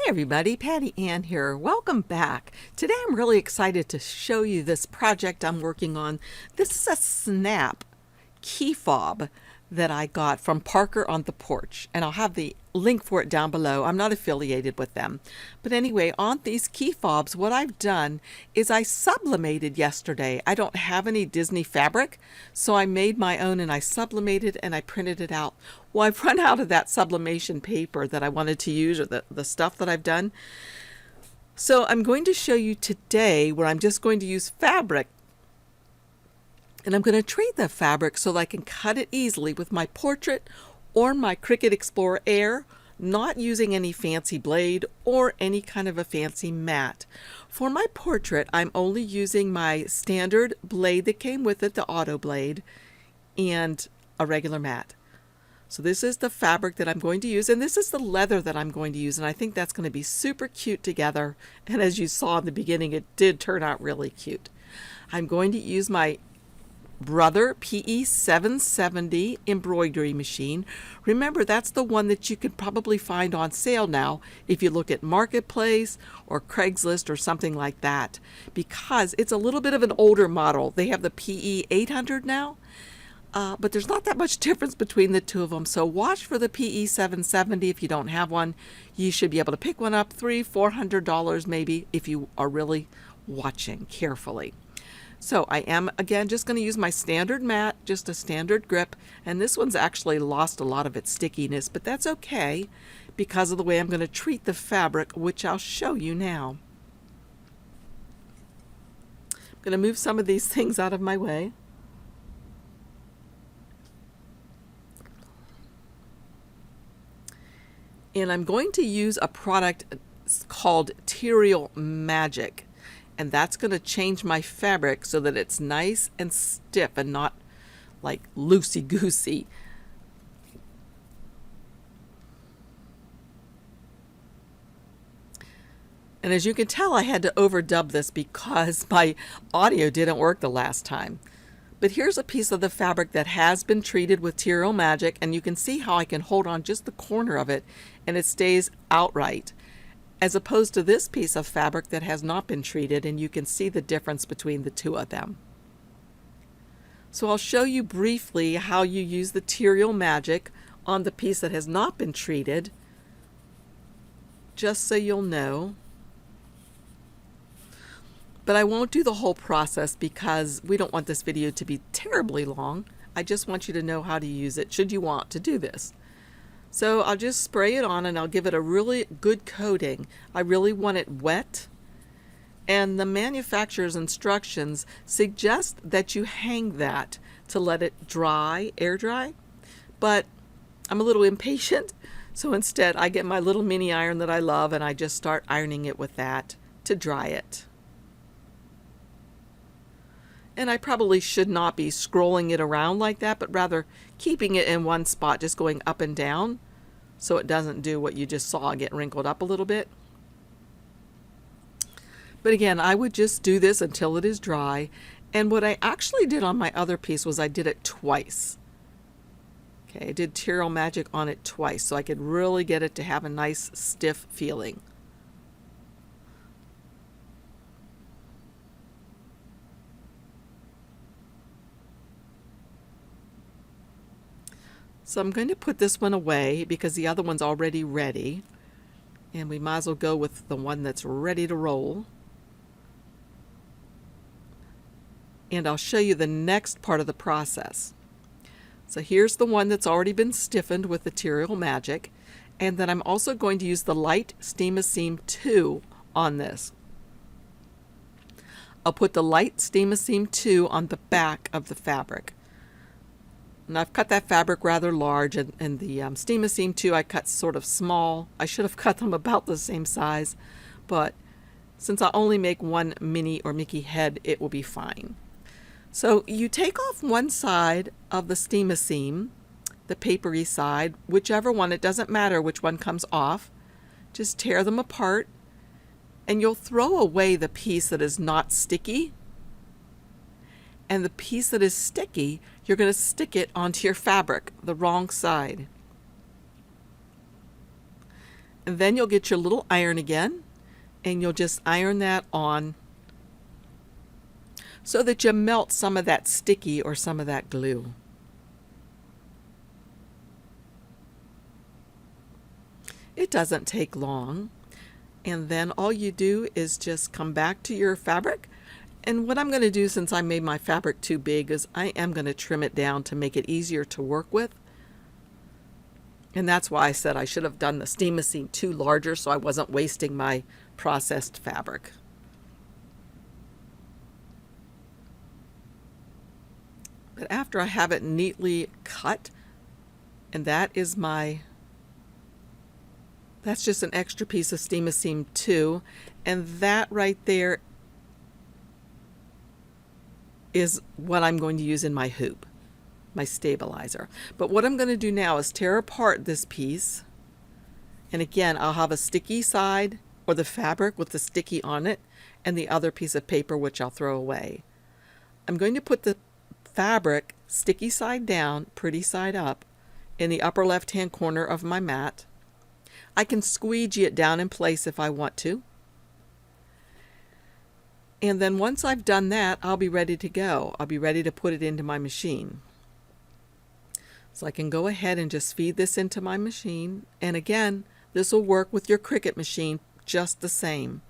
Everybody, Patty Ann here. Welcome back. Today I'm really excited to show you this project I'm working on. This is a snap key fob that I got from Parker on the Porch, and I'll have the link for it down below. I'm not affiliated with them. But anyway, on these key fobs, what I've done is I sublimated yesterday. I don't have any Disney fabric, so I made my own and I sublimated and I printed it out. Well, I've run out of that sublimation paper that I wanted to use, or the stuff that I've done. So I'm going to show you today where I'm just going to use fabric. And I'm going to treat the fabric so that I can cut it easily with my portrait or my Cricut Explorer Air, not using any fancy blade or any kind of a fancy mat. For my portrait, I'm only using my standard blade that came with it, the auto blade, and a regular mat. So this is the fabric that I'm going to use, and this is the leather that I'm going to use, and I think that's going to be super cute together. And as you saw in the beginning, it did turn out really cute. I'm going to use my Brother PE 770 embroidery machine. Remember, that's the one that you could probably find on sale now if you look at Marketplace or Craigslist or something like that, because it's a little bit of an older model. They have the PE 800 now, but there's not that much difference between the two of them. So watch for the PE 770. If you don't have one, you should be able to pick one up, $300-$400 maybe, if you are really watching carefully. So I am, again, just going to use my standard mat, just a standard grip, and this one's actually lost a lot of its stickiness, but that's okay because of the way I'm going to treat the fabric, which I'll show you now. I'm going to move some of these things out of my way. And I'm going to use a product called Tearaway Magic. And that's going to change my fabric so that it's nice and stiff and not like loosey-goosey. And as you can tell, I had to overdub this because my audio didn't work the last time. But here's a piece of the fabric that has been treated with Tearaway Magic, and you can see how I can hold on just the corner of it and it stays outright, as opposed to this piece of fabric that has not been treated, and you can see the difference between the two of them. So I'll show you briefly how you use the Tearaway Magic on the piece that has not been treated, just so you'll know. But I won't do the whole process because we don't want this video to be terribly long. I just want you to know how to use it should you want to do this. So I'll just spray it on and I'll give it a really good coating. I really want it wet. And the manufacturer's instructions suggest that you hang that to let it dry, air dry. But I'm a little impatient, so instead I get my little mini iron that I love and I just start ironing it with that to dry it. And I probably should not be scrolling it around like that, but rather keeping it in one spot, just going up and down, so it doesn't do what you just saw, get wrinkled up a little bit. But again, I would just do this until it is dry. And what I actually did on my other piece was I did it twice. Okay, I did Tearaway Magic on it twice, so I could really get it to have a nice stiff feeling. So I'm going to put this one away because the other one's already ready. And we might as well go with the one that's ready to roll. And I'll show you the next part of the process. So here's the one that's already been stiffened with the Tearaway Magic. And then I'm also going to use the Light Steam-A-Seam 2 on this. I'll put the Light Steam-A-Seam 2 on the back of the fabric. And I've cut that fabric rather large, and the Steam-A-Seam 2 I cut sort of small. I should have cut them about the same size, but since I only make one Minnie or Mickey head, it will be fine. So you take off one side of the Steam-A-Seam, the papery side, whichever one, it doesn't matter which one comes off. Just tear them apart, and you'll throw away the piece that is not sticky. And the piece that is sticky, you're going to stick it onto your fabric, the wrong side. And then you'll get your little iron again, and you'll just iron that on so that you melt some of that sticky or some of that glue. It doesn't take long. And then all you do is just come back to your fabric. And what I'm going to do, since I made my fabric too big, is I am going to trim it down to make it easier to work with. And that's why I said I should have done the steam machine too larger so I wasn't wasting my processed fabric. But after I have it neatly cut, and that's just an extra piece of steam machine too, and that right there is what I'm going to use in my hoop, my stabilizer. But what I'm going to do now is tear apart this piece, and again I'll have a sticky side, or the fabric with the sticky on it, and the other piece of paper which I'll throw away. I'm going to put the fabric sticky side down, pretty side up, in the upper left hand corner of my mat. I can squeegee it down in place if I want to. And then once I've done that, I'll be ready to go. I'll be ready to put it into my machine. So I can go ahead and just feed this into my machine. And again, this will work with your Cricut machine just the same.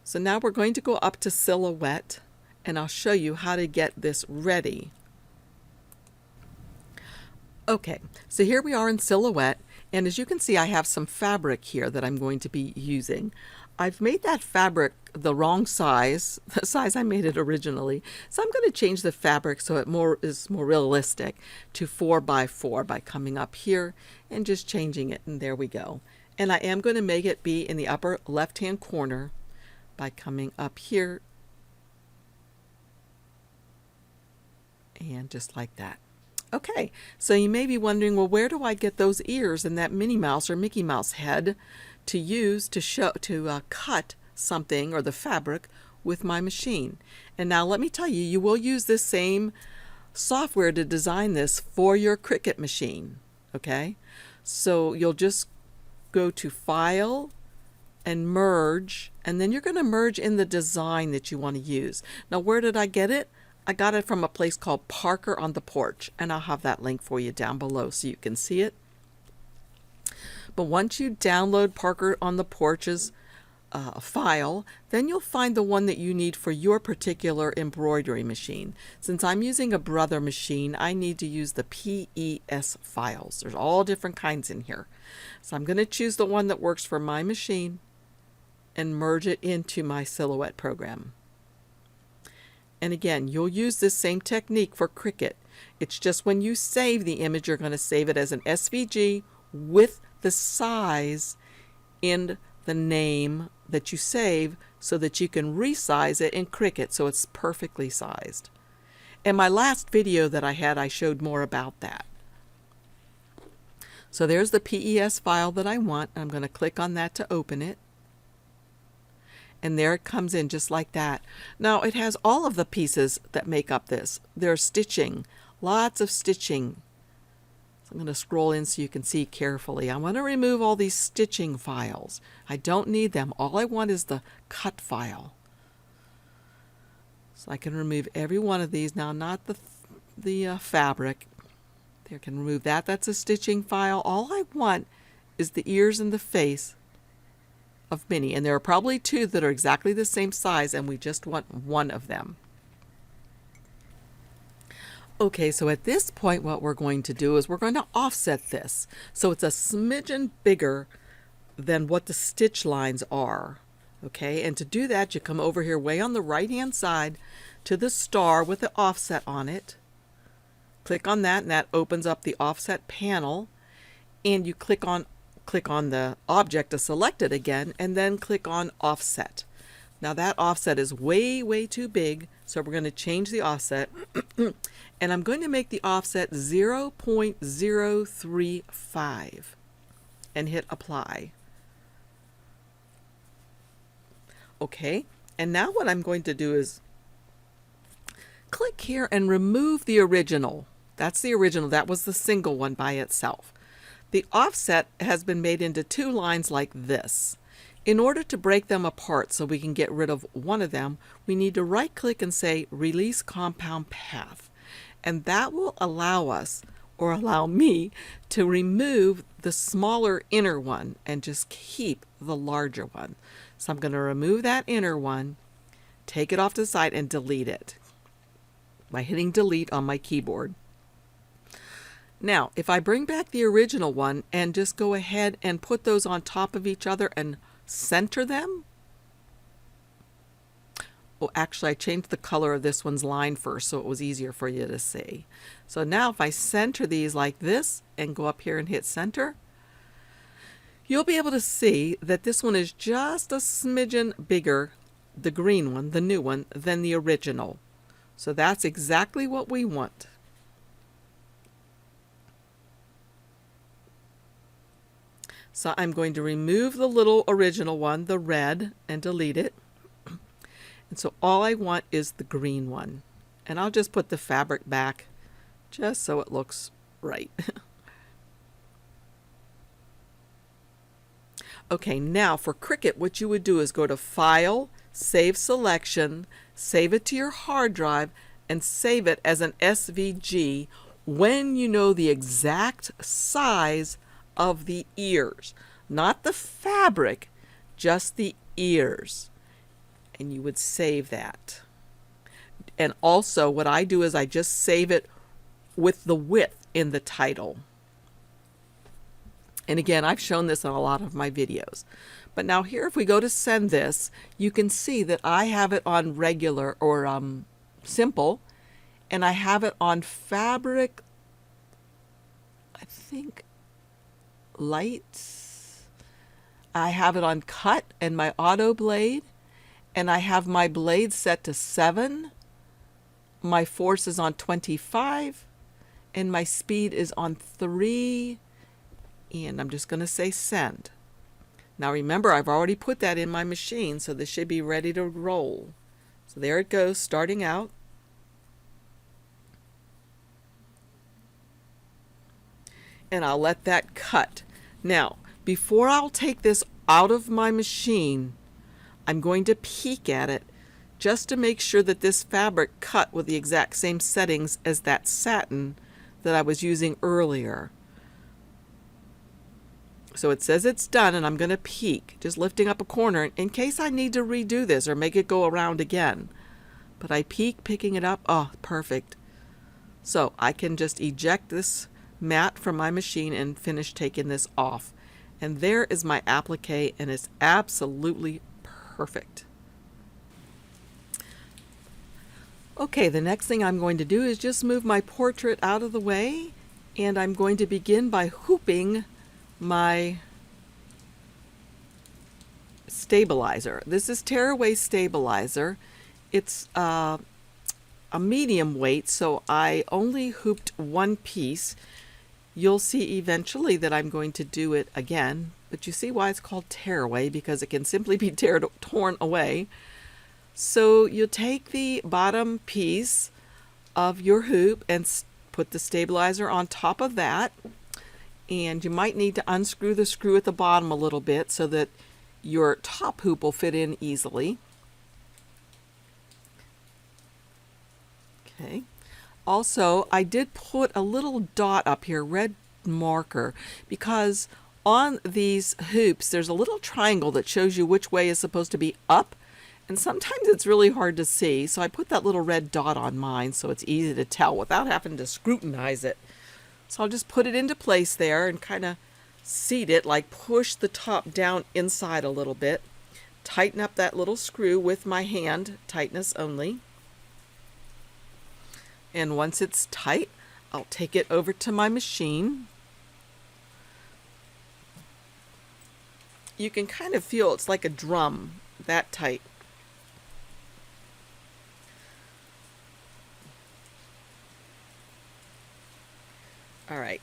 So now we're going to go up to Silhouette, and I'll show you how to get this ready. Okay, so here we are in Silhouette, and as you can see I have some fabric here that I'm going to be using. I've made that fabric the wrong size, the size I made it originally, so I'm going to change the fabric so it is more realistic to 4 by 4 by coming up here and just changing it, and there we go. And I am going to make it be in the upper left hand corner by coming up here and just like that. Okay, so you may be wondering, well, where do I get those ears and that Minnie Mouse or Mickey Mouse head to use to cut something or the fabric with my machine? And now let me tell you, you will use this same software to design this for your Cricut machine. Okay, so you'll just go to File and Merge, and then you're going to merge in the design that you want to use. Now, where did I get it? I got it from a place called Parker on the Porch, and I'll have that link for you down below so you can see it. But once you download Parker on the Porch's file, then you'll find the one that you need for your particular embroidery machine. Since I'm using a Brother machine, I need to use the PES files. There's all different kinds in here. So I'm going to choose the one that works for my machine and merge it into my Silhouette program. And again, you'll use this same technique for Cricut. It's just when you save the image, you're going to save it as an SVG with the size in the name that you save so that you can resize it in Cricut so it's perfectly sized. In my last video that I had, I showed more about that. So there's the PES file that I want. I'm going to click on that to open it. And there it comes in just like that. Now it has all of the pieces that make up this. There's stitching, lots of stitching. So I'm going to scroll in so you can see carefully. I want to remove all these stitching files. I don't need them. All I want is the cut file. So I can remove every one of these. Now not the fabric. There, I can remove that. That's a stitching file. All I want is the ears and the face of Minnie, and there are probably two that are exactly the same size, and we just want one of them. Okay, so at this point what we're going to do is we're going to offset this so it's a smidgen bigger than what the stitch lines are. Okay, and to do that you come over here way on the right hand side to the star with the offset on it. Click on that, and that opens up the offset panel, and you click on the object to select it again, and then click on offset. Now that offset is way too big, so we're going to change the offset and I'm going to make the offset 0.035 and hit apply. Okay, and now what I'm going to do is click here and remove the original. That's the original. That was the single one by itself. The offset has been made into two lines like this. In order to break them apart so we can get rid of one of them, we need to right click and say Release Compound Path. And that will allow us, or allow me, to remove the smaller inner one and just keep the larger one. So I'm going to remove that inner one, take it off to the side, and delete it by hitting delete on my keyboard. Now, if I bring back the original one and just go ahead and put those on top of each other and center them. Oh, actually, I changed the color of this one's line first so it was easier for you to see. So now if I center these like this and go up here and hit center, you'll be able to see that this one is just a smidgen bigger, the green one, the new one, than the original. So that's exactly what we want. So I'm going to remove the little original one, the red, and delete it. And so all I want is the green one. And I'll just put the fabric back just so it looks right. Okay, now for Cricut, what you would do is go to File, Save Selection, save it to your hard drive, and save it as an SVG when you know the exact size of the ears, not the fabric, just the ears. And you would save that. And also what I do is I just save it with the width in the title. And again, I've shown this on a lot of my videos. But now here, if we go to send this, you can see that I have it on regular or simple, and I have it on fabric, I think, light. I have it on cut and my auto blade, and I have my blade set to 7. My force is on 25, and my speed is on 3. And I'm just going to say send. Now remember, I've already put that in my machine, so this should be ready to roll. So there it goes, starting out. And I'll let that cut. Now, before I'll take this out of my machine, I'm going to peek at it just to make sure that this fabric cut with the exact same settings as that satin that I was using earlier. So it says it's done, and I'm going to peek, just lifting up a corner in case I need to redo this or make it go around again. But I peek, picking it up. Oh, perfect. So I can just eject this mat from my machine and finish taking this off. And there is my applique, and it's absolutely perfect. Okay, the next thing I'm going to do is just move my portrait out of the way, and I'm going to begin by hooping my stabilizer. This is Tearaway Stabilizer. It's a medium weight, so I only hooped one piece. You'll see eventually that I'm going to do it again, but you see why it's called Tearaway, because it can simply be torn away. So you take the bottom piece of your hoop and put the stabilizer on top of that, and you might need to unscrew the screw at the bottom a little bit so that your top hoop will fit in easily. Okay. Also, I did put a little dot up here, red marker, because on these hoops there's a little triangle that shows you which way is supposed to be up, and sometimes it's really hard to see, so I put that little red dot on mine so it's easy to tell without having to scrutinize it. So I'll just put it into place there and kind of seat it, like push the top down inside a little bit, tighten up that little screw with my hand, tightness only. And once it's tight, I'll take it over to my machine. You can kind of feel it's like a drum, that tight. All right,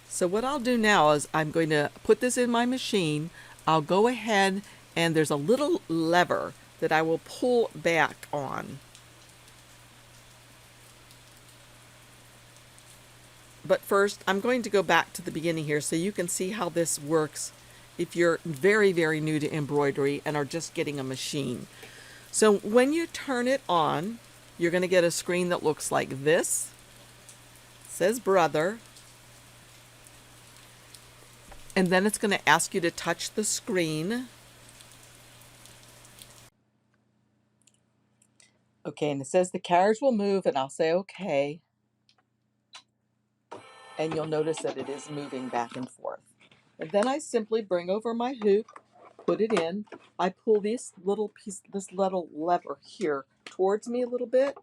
so what I'll do now is I'm going to put this in my machine. I'll go ahead, and there's a little lever that I will pull back on. But first, I'm going to go back to the beginning here so you can see how this works if you're very, very new to embroidery and are just getting a machine. So when you turn it on, you're going to get a screen that looks like this. It says brother. And then it's going to ask you to touch the screen. Okay, and it says the carriage will move, and I'll say okay. And you'll notice that it is moving back and forth. And then I simply bring over my hoop, put it in. I pull this little lever here towards me a little bit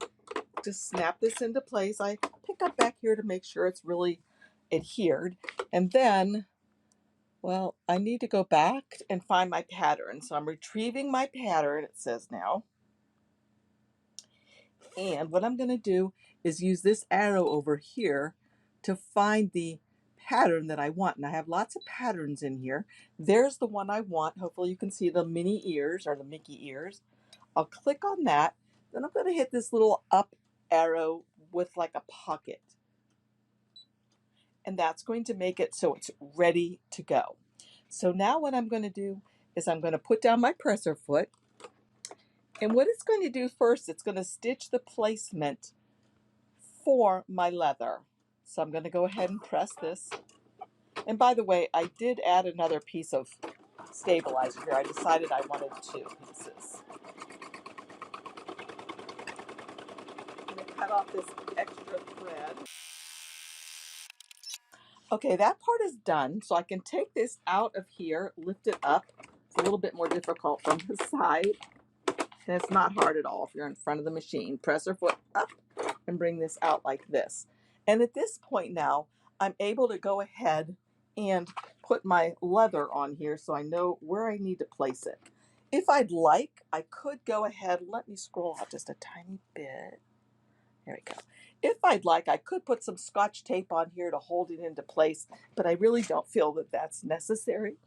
to snap this into place. I pick up back here to make sure it's really adhered. And then, well, I need to go back and find my pattern. So I'm retrieving my pattern, it says now. And what I'm going to do is use this arrow over here to find the pattern that I want. And I have lots of patterns in here. There's the one I want. Hopefully you can see the mini ears or the Mickey ears. I'll click on that. Then I'm going to hit this little up arrow with like a pocket. And that's going to make it so it's ready to go. So now what I'm going to do is I'm going to put down my presser foot. And what it's going to do first, it's going to stitch the placement for my leather. So I'm going to go ahead and press this. And by the way, I did add another piece of stabilizer here. I decided I wanted 2 pieces. I'm going to cut off this extra thread. Okay, that part is done. So I can take this out of here, lift it up. It's a little bit more difficult from the side. And it's not hard at all if you're in front of the machine. Press your foot up and bring this out like this. And at this point now, I'm able to go ahead and put my leather on here so I know where I need to place it. If I'd like, I could go ahead, let me scroll out just a tiny bit. There we go. If I'd like, I could put some Scotch tape on here to hold it into place, but I really don't feel that that's necessary.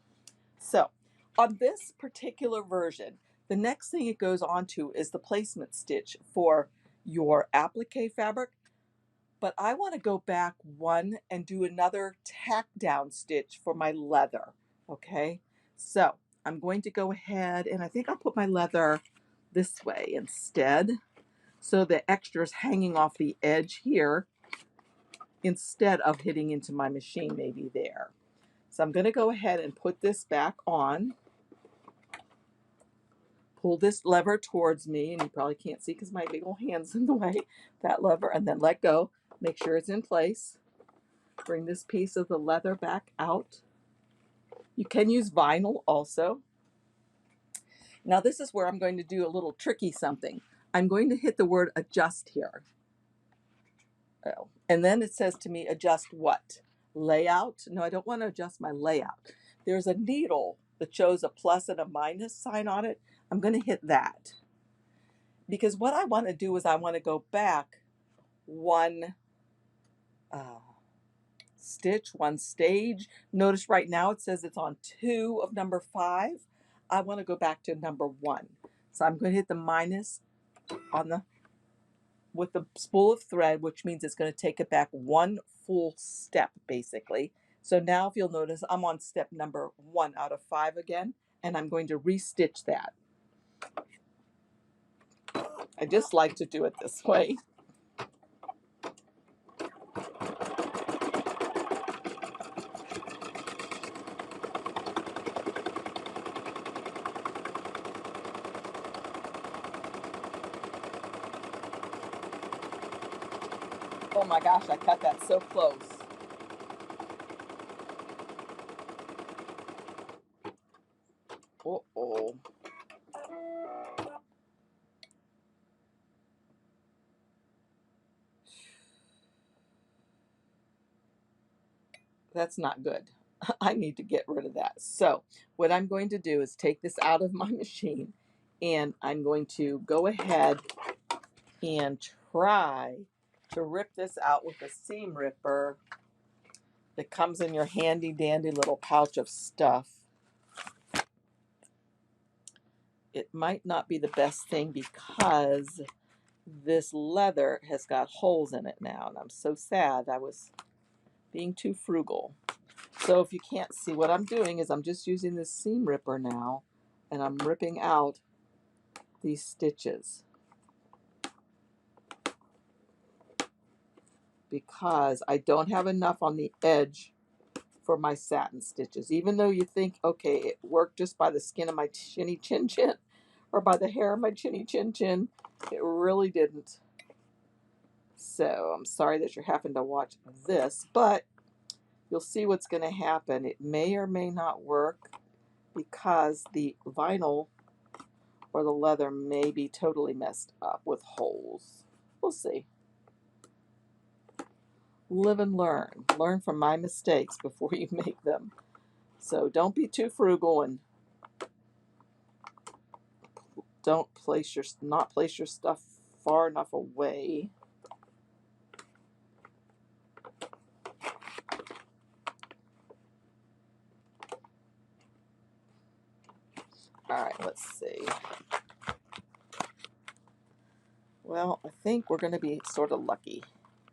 So on this particular version, the next thing it goes on to is the placement stitch for your applique fabric. But I want to go back one and do another tack down stitch for my leather. Okay, so I'm going to go ahead and I think I'll put my leather this way instead. So the extra is hanging off the edge here instead of hitting into my machine maybe there. So I'm going to go ahead and put this back on. Pull this lever towards me, and you probably can't see because my big old hand's in the way, that lever, and then let go. Make sure it's in place. Bring this piece of the leather back out. You can use vinyl also. Now this is where I'm going to do a little tricky something. I'm going to hit the word adjust here. Oh. And then it says to me, adjust what? Layout? No, I don't want to adjust my layout. There's a needle that shows a plus and a minus sign on it. I'm going to hit that. Because what I want to do is I want to go back one stitch, one stage. Notice right now it says it's on 2 of number 5. I want to go back to number 1. So I'm going to hit the minus on the with the spool of thread, which means it's going to take it back 1 full step basically. So now if you'll notice, I'm on step number 1 out of 5 again, and I'm going to restitch that. I just like to do it this way. Oh my gosh, I cut that so close. Uh-oh. That's not good. I need to get rid of that. So what I'm going to do is take this out of my machine, and I'm going to go ahead and try to rip this out with a seam ripper that comes in your handy dandy little pouch of stuff. It might not be the best thing because this leather has got holes in it now, and I'm so sad. I was being too frugal. So if you can't see, what I'm doing is I'm just using this seam ripper now, and I'm ripping out these stitches because I don't have enough on the edge for my satin stitches. Even though you think, okay, it worked just by the skin of my chinny chin chin or by the hair of my chinny chin chin, it really didn't. So I'm sorry that you're having to watch this, but you'll see what's going to happen. It may or may not work because the vinyl or the leather may be totally messed up with holes. We'll see. Live and learn. Learn from my mistakes before you make them. So don't be too frugal and don't not place your stuff far enough away. All right, let's see. Well, I think we're going to be sort of lucky.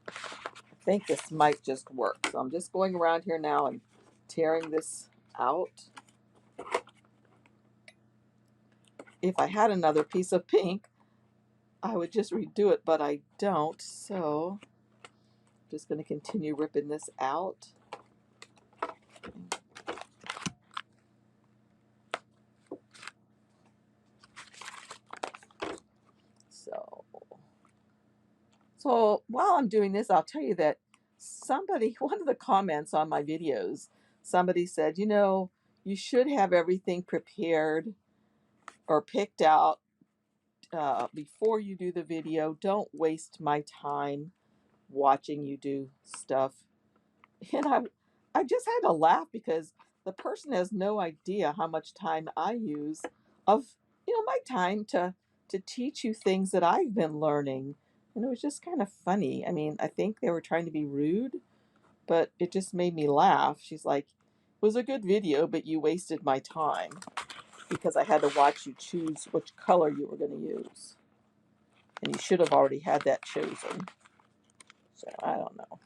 I think this might just work. So I'm just going around here now and tearing this out. If I had another piece of pink, I would just redo it, but I don't. So I'm just going to continue ripping this out. So while I'm doing this, I'll tell you that somebody, one of the comments on my videos, somebody said, you know, you should have everything prepared or picked out before you do the video. Don't waste my time watching you do stuff. And I just had to laugh because the person has no idea how much time I use of, my time to teach you things that I've been learning. And it was just kind of funny. I mean, I think they were trying to be rude, but it just made me laugh. She's like, it was a good video, but you wasted my time because I had to watch you choose which color you were going to use. And you should have already had that chosen. So I don't know.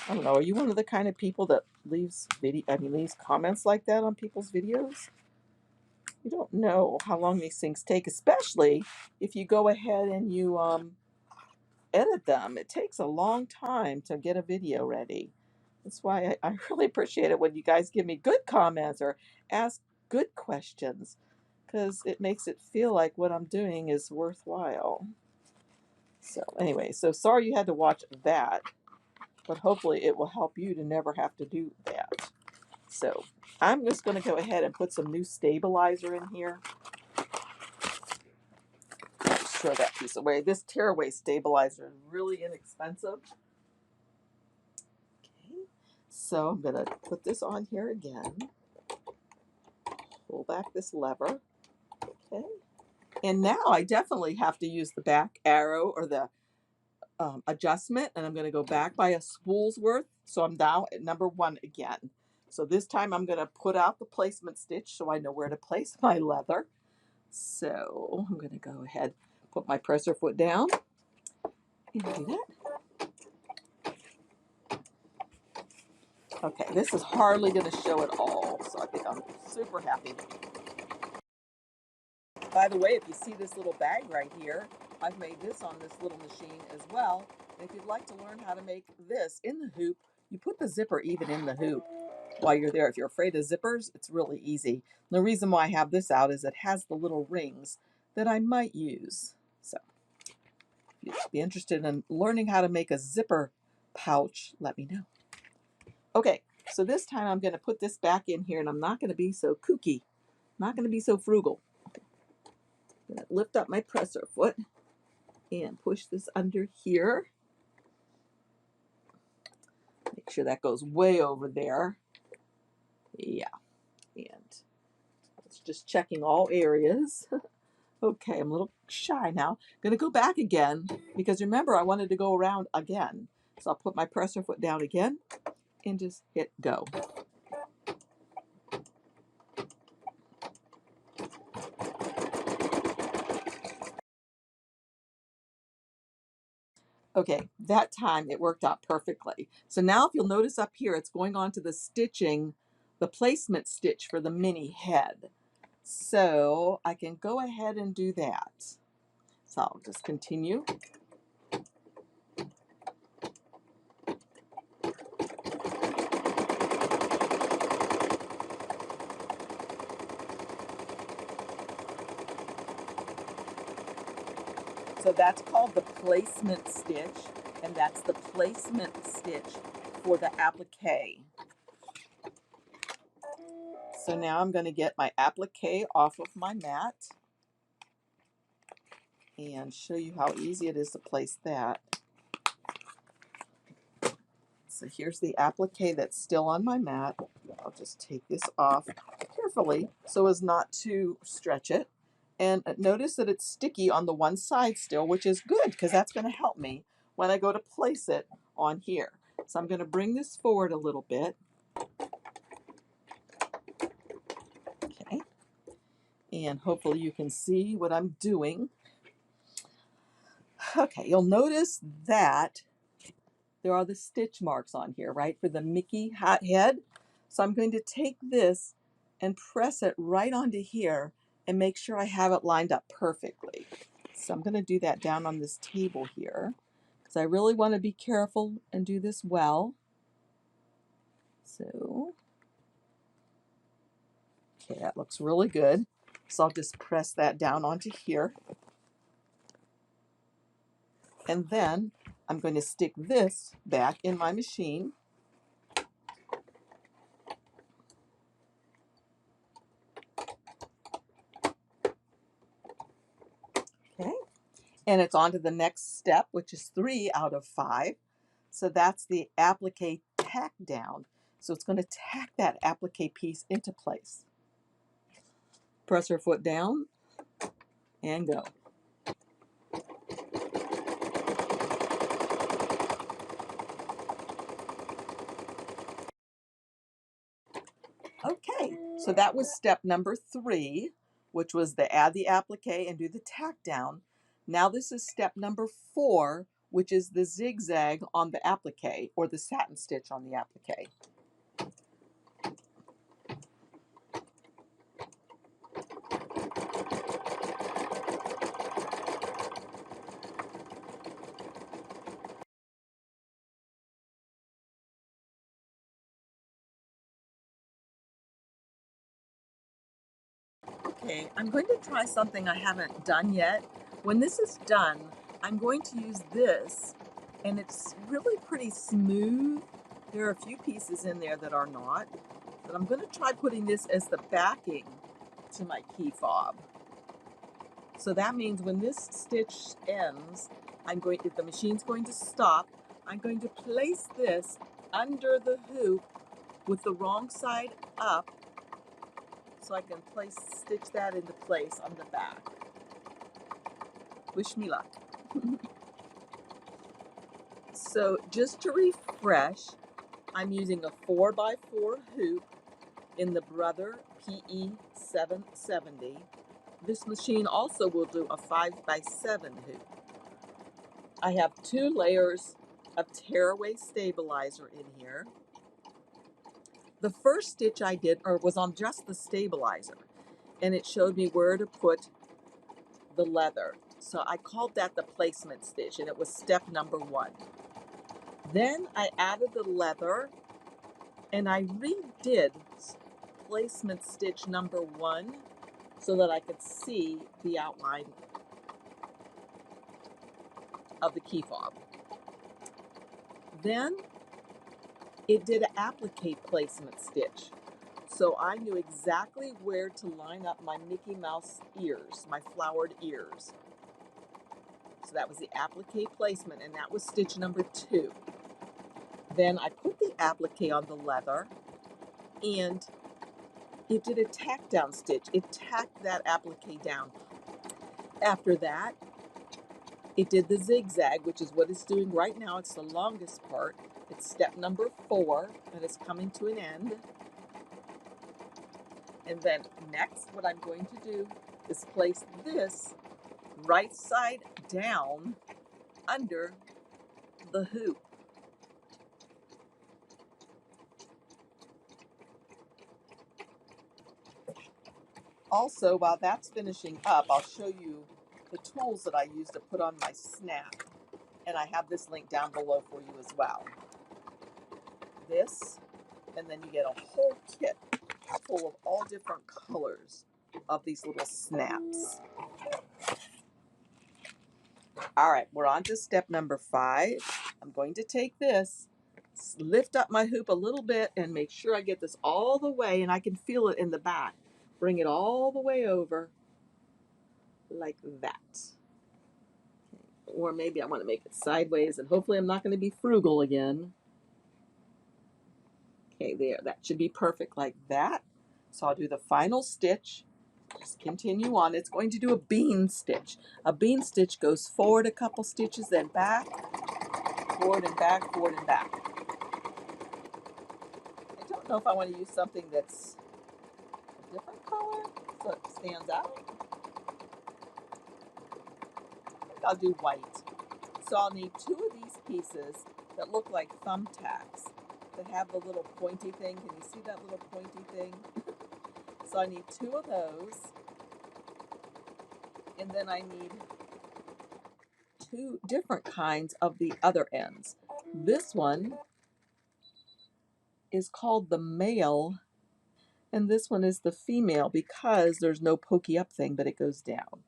I don't know. Are you one of the kind of people that leaves comments like that on people's videos? You don't know how long these things take, especially if you go ahead and you edit them. It takes a long time to get a video ready. That's why I really appreciate it when you guys give me good comments or ask good questions, because it makes it feel like what I'm doing is worthwhile. So anyway, so sorry you had to watch that, but hopefully it will help you to never have to do that. So I'm just going to go ahead and put some new stabilizer in here. Let's throw that piece away. This Tearaway Stabilizer is really inexpensive. Okay, so I'm going to put this on here again. Pull back this lever. Okay, and now I definitely have to use the back arrow or the adjustment, and I'm going to go back by a spool's worth. So I'm now at number 1 again. So this time I'm going to put out the placement stitch so I know where to place my leather. So I'm going to go ahead, put my presser foot down and do that. Okay, this is hardly going to show at all, so I think I'm super happy. By the way, if you see this little bag right here, I've made this on this little machine as well. And if you'd like to learn how to make this in the hoop, you put the zipper even in the hoop while you're there. If you're afraid of zippers, it's really easy. The reason why I have this out is it has the little rings that I might use. So if you'd be interested in learning how to make a zipper pouch, let me know. Okay, so this time I'm going to put this back in here, and I'm not going to be so kooky, not going to be so frugal. I'm going to lift up my presser foot and push this under here. Make sure that goes way over there. Yeah, and it's just checking all areas. Okay, I'm a little shy now. I'm going to go back again because remember I wanted to go around again. So I'll put my presser foot down again and just hit go. Okay, that time it worked out perfectly. So now if you'll notice up here, it's going on to the stitching, the placement stitch for the mini head. So I can go ahead and do that. So I'll just continue. So that's called the placement stitch, and that's the placement stitch for the applique. So now I'm going to get my applique off of my mat and show you how easy it is to place that. So here's the applique that's still on my mat. I'll just take this off carefully so as not to stretch it. And notice that it's sticky on the one side still, which is good because that's going to help me when I go to place it on here. So I'm going to bring this forward a little bit. Okay. And hopefully you can see what I'm doing. Okay, you'll notice that there are the stitch marks on here, right, for the Mickey hat head. So I'm going to take this and press it right onto here and make sure I have it lined up perfectly. So I'm going to do that down on this table here because I really want to be careful and do this well. So, okay, that looks really good. So I'll just press that down onto here. And then I'm going to stick this back in my machine. Okay. And it's on to the next step, which is 3 out of 5. So that's the applique tack down. So it's going to tack that applique piece into place. Press her foot down and go. Okay, so that was step number 3, which was to add the applique and do the tack down. Now this is step number 4, which is the zigzag on the applique, or the satin stitch on the applique. Okay, I'm going to try something I haven't done yet. When this is done, I'm going to use this, and it's really pretty smooth. There are a few pieces in there that are not, but I'm going to try putting this as the backing to my key fob. So that means when this stitch ends, if the machine's going to stop, I'm going to place this under the hoop with the wrong side up, so I can stitch that into place on the back. Wish me luck. So just to refresh, I'm using a 4x4 hoop in the Brother PE 770. This machine also will do a 5x7 hoop. I have 2 layers of Tearaway Stabilizer in here. The first stitch I did was on just the stabilizer, and it showed me where to put the leather. So I called that the placement stitch, and it was step number 1. Then I added the leather, and I redid placement stitch number 1 so that I could see the outline of the key fob. Then it did an applique placement stitch. So I knew exactly where to line up my Mickey Mouse ears, my flowered ears. So that was the applique placement, and that was stitch number 2. Then I put the applique on the leather, and it did a tack down stitch. It tacked that applique down. After that, it did the zigzag, which is what it's doing right now. It's the longest part. It's step number 4, and it's coming to an end. And then next, what I'm going to do is place this right side down under the hoop. Also, while that's finishing up, I'll show you the tools that I use to put on my snap. And I have this link down below for you as well. This, and then you get a whole kit full of all different colors of these little snaps. All right, we're on to step number 5. I'm going to take this, lift up my hoop a little bit, and make sure I get this all the way, and I can feel it in the back. Bring it all the way over like that. Or maybe I want to make it sideways, and hopefully I'm not going to be frugal again. Okay, there, that should be perfect like that. So I'll do the final stitch. Just continue on. It's going to do a bean stitch. A bean stitch goes forward a couple stitches, then back, forward and back, forward and back. I don't know if I want to use something that's a different color so it stands out. I think I'll do white. So I'll need 2 of these pieces that look like thumbtacks that have the little pointy thing. Can you see that little pointy thing? So I need 2 of those. And then I need 2 different kinds of the other ends. This one is called the male, and this one is the female because there's no pokey up thing, but it goes down.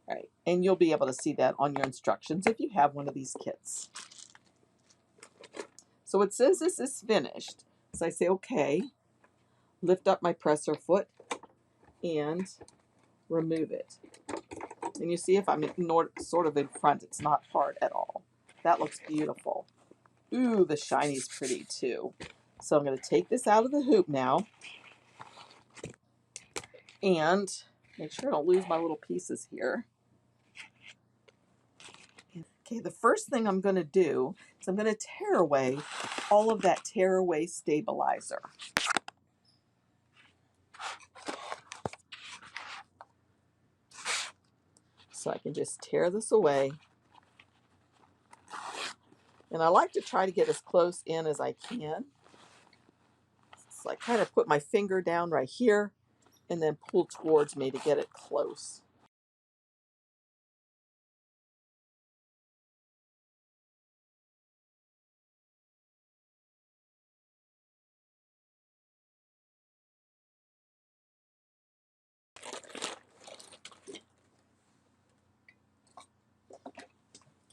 All right, and you'll be able to see that on your instructions if you have one of these kits. So it says this is finished. So I say, okay, lift up my presser foot and remove it. And you see if I'm sort of in front, it's not hard at all. That looks beautiful. Ooh, the shiny's pretty too. So I'm going to take this out of the hoop now and make sure I don't lose my little pieces here. Okay, the first thing I'm going to do is I'm going to tear away all of that Tearaway Stabilizer. So I can just tear this away. And I like to try to get as close in as I can. So I kind of put my finger down right here and then pull towards me to get it close.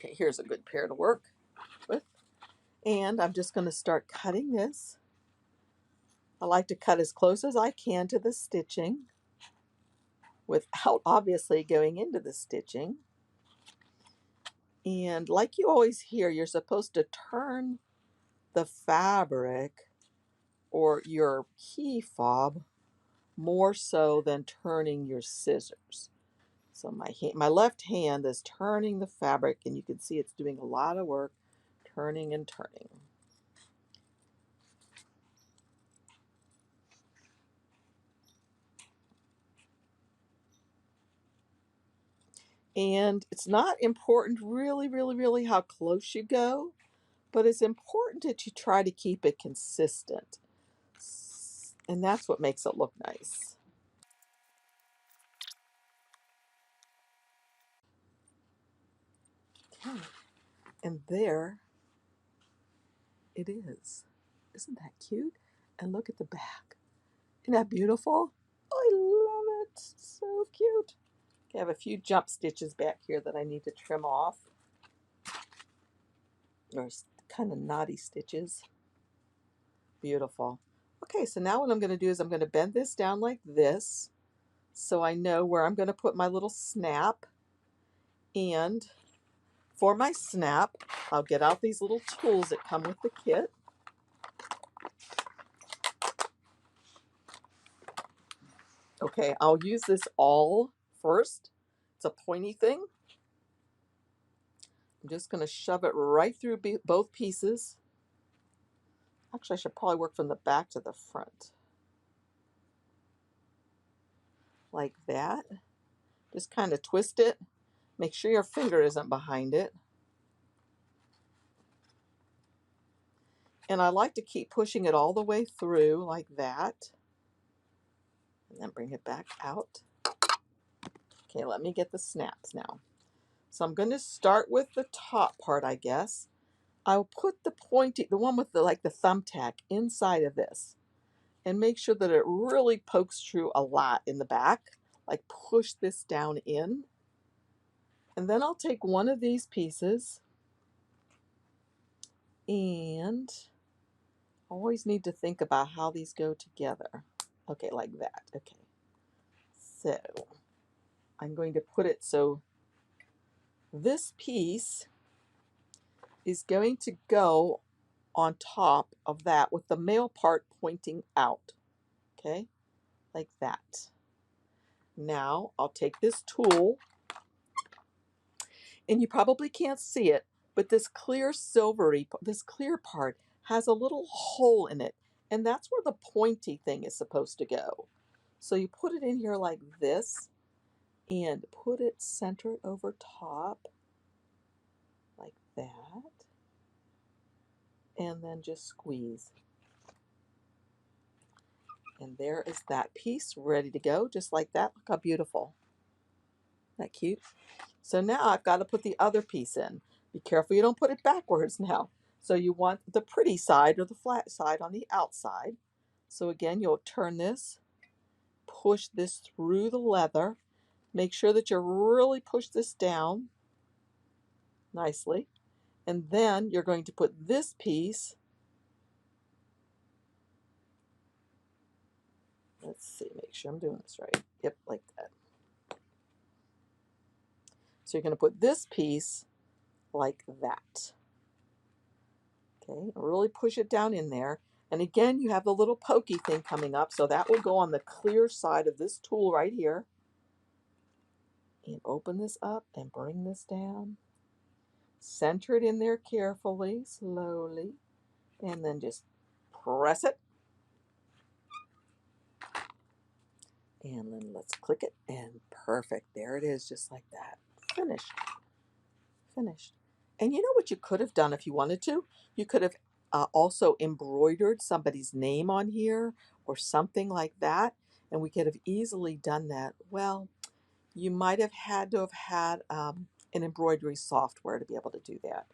Okay, here's a good pair to work with. And I'm just going to start cutting this. I like to cut as close as I can to the stitching without obviously going into the stitching. And like you always hear, you're supposed to turn the fabric or your key fob more so than turning your scissors. So my left hand is turning the fabric, and you can see it's doing a lot of work, turning and turning. And it's not important really how close you go, but it's important that you try to keep it consistent. And that's what makes it look nice. Okay. And there it is. Isn't that cute? And look at the back. Isn't that beautiful? I love it. So cute. Okay, I have a few jump stitches back here that I need to trim off. There's kind of knotty stitches. Beautiful. Okay, so now what I'm going to do is I'm going to bend this down like this so I know where I'm going to put my little snap. And for my snap, I'll get out these little tools that come with the kit. Okay, I'll use this awl first. It's a pointy thing. I'm just going to shove it right through both pieces. Actually, I should probably work from the back to the front. Like that. Just kind of twist it. Make sure your finger isn't behind it. And I like to keep pushing it all the way through like that. And then bring it back out. Okay, let me get the snaps now. So I'm going to start with the top part, I guess. I'll put the pointy, the one with the like the thumbtack inside of this and make sure that it really pokes through a lot in the back. Like push this down in. And then I'll take one of these pieces and always need to think about how these go together. Okay, like that. Okay. So I'm going to put it so this piece is going to go on top of that with the male part pointing out. Okay, like that. Now I'll take this tool, and you probably can't see it, but this clear silvery, this clear part has a little hole in it, and that's where the pointy thing is supposed to go. So you put it in here like this, and put it centered over top, like that, and then just squeeze. And there is that piece ready to go, just like that. Look how beautiful. Isn't that cute? So now I've got to put the other piece in. Be careful you don't put it backwards now. So you want the pretty side or the flat side on the outside. So again, you'll turn this, push this through the leather. Make sure that you really push this down nicely. And then you're going to put this piece, let's see, make sure I'm doing this right. Yep, like that. So you're going to put this piece like that. Okay, really push it down in there. And again, you have the little pokey thing coming up, so that will go on the clear side of this tool right here. And open this up and bring this down. Center it in there carefully, slowly, and then just press it. And then let's click it, and perfect. There it is, just like that. Finished. Finished. And you know what you could have done if you wanted to? You could have also embroidered somebody's name on here or something like that, and we could have easily done that. Well, you might have had to have had an embroidery software to be able to do that.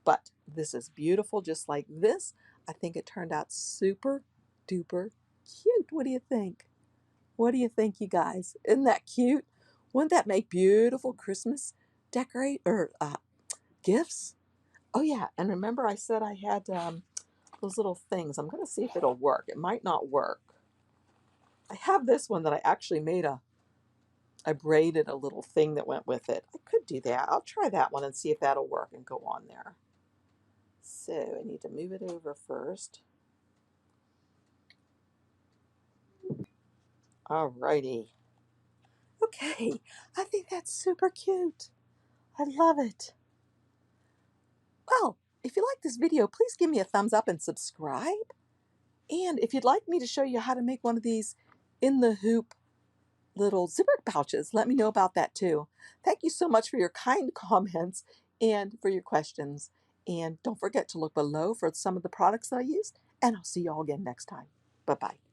But this is beautiful just like this. I think it turned out super duper cute. What do you think? What do you think, you guys? Isn't that cute? Wouldn't that make beautiful Christmas decorate or gifts? Oh yeah, and remember I said I had those little things. I'm going to see if it'll work. It might not work. I have this one that I actually made I braided a little thing that went with it. I could do that. I'll try that one and see if that'll work and go on there. So I need to move it over first. Alrighty. Okay, I think that's super cute. I love it. Well, if you like this video, please give me a thumbs up and subscribe. And if you'd like me to show you how to make one of these in the hoop little zipper pouches, let me know about that too. Thank you so much for your kind comments and for your questions. And don't forget to look below for some of the products that I used. And I'll see you all again next time. Bye-bye.